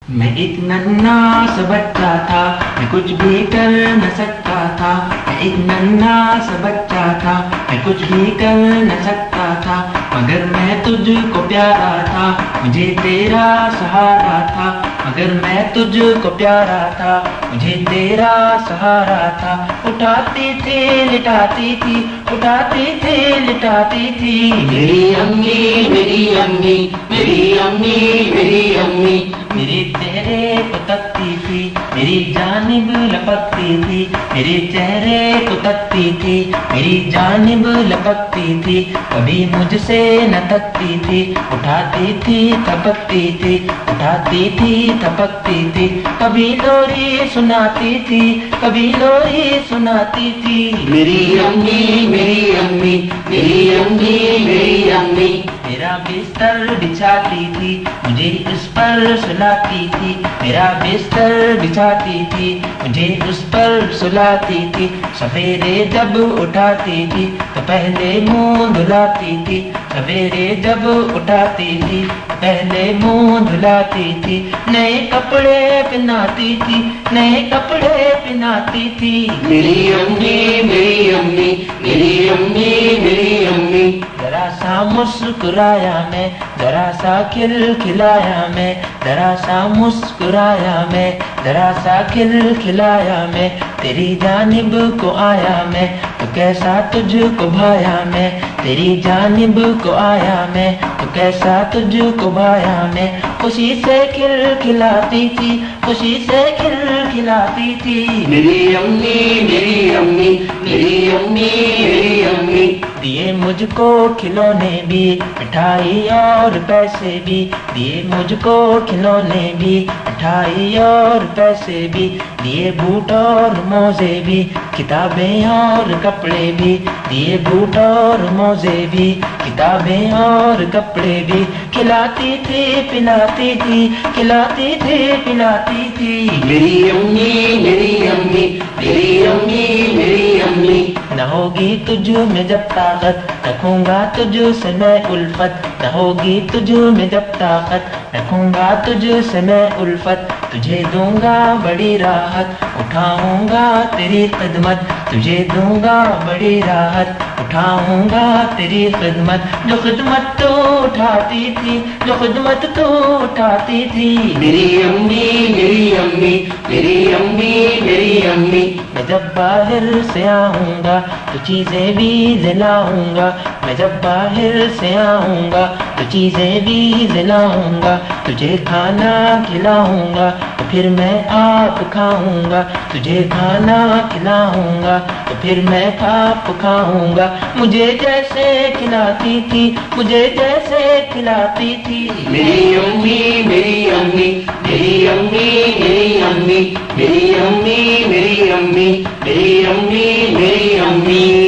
मैं एक नन्हा सा बच्चा था, मैं कुछ भी कर न सकता था। मैं एक नन्हा सा बच्चा था, मैं कुछ भी कर न सकता था। मगर मैं तुझको प्यारा था, मुझे तेरा सहारा था। मगर मैं तुझको प्यारा था, मुझे तेरा सहारा था। उठाती थी लिटाती थी, उठाती थी लिटाती थी। मेरी अम्मी मेरी अम्मी मेरी अम्मी मेरी अम्मी मेरे चेहरे को तकती थी, मेरी जानिब लपकती थी। मेरे चेहरे को तकती थी, मेरी जानिब लपकती थी। कभी मुझसे न तकती थी, उठाती थी थपकती थी, उठाती थी थपकती थी। कभी लोरी सुनाती थी, कभी लोरी सुनाती थी। मेरी अम्मी मेरी अम्मी मेरी अम्मी मेरी अम्मी मेरा बिस्तर बिछाती थी, मुझे उस पर सुलाती थी। मेरा बिस्तर बिछाती थी, मुझे उस पर सुलाती थी। सवेरे जब उठाती थी तो पहले मुंह धुलाती थी। सवेरे जब उठाती थी पहले मुंह धुलाती थी। नए कपड़े पहनाती थी, नए कपड़े पहनाती थी। मेरी अम्मी मेरी अम्मी मेरी अम्मी मेरी अम्मी जरा सा मुस्कुराया मैं, जरा सा खिलखिलाया मैं। जरा सा मुस्कुराया मैं, जरा सा खिलखिलाया मैं। तेरी जानिब को आया मैं, तो कैसा तुझको भाया मैं। तेरी जानिब को आया मैं, तो कैसा तुझको भाया मैं। खुशी से खिलखिलाती थी, खुशी से खिलखिलाती थी। मेरी अम्मी मेरी अम्मी मेरी अम्मी मेरी अम्मी दिए मुझको खिलौने भी, मिठाई और पैसे भी। दिए मुझको खिलौने भी, मिठाई और पैसे भी। दिए बूट और मोजे भी, किताबें और कपड़े भी। दिए बूट और मोजे भी, किताबें और कपड़े भी। खिलाती थी पिलाती थी, खिलाती थी पिलाती थी। मेरी अम्मी मेरी अम्मी मेरी अम्मी मेरी अम्मी न होगी तुझ में जब ताकत, रखूंगा तुझ से मैं उल्फत। न होगी तुझ में जब ताकत, रखूंगा तुझ से मैं उल्फत। तुझे दूंगा बड़ी राहत, उठाऊंगा तेरी खिदमत। तुझे दूंगा बड़ी राहत, उठाऊंगा तेरी खिदमत। जो खिदमत तू उठाती थी, जो खिदमत तू उठाती थी। मेरी अम्मी मेरी अम्मी मेरी अम्मी मेरी अम्मी मैं जब बाहर से आऊंगा तो चीजें भी दिलाऊंगा। मैं जब बाहर से आऊंगा तो चीजें भी दिलाऊंगा। तुझे खाना खिलाऊंगा तो फिर मैं आप खाऊंगा। तुझे खाना खिलाऊंगा तो फिर मैं आप खाऊंगा। मुझे जैसे खिलाती थी, मुझे जैसे खिलाती थी। मेरी अम्मी मेरी अम्मी मेरी अम्मी मेरी अम्मी मेरी अम्मी मेरी अम्मी मेरी अम्मी मेरी अम्मी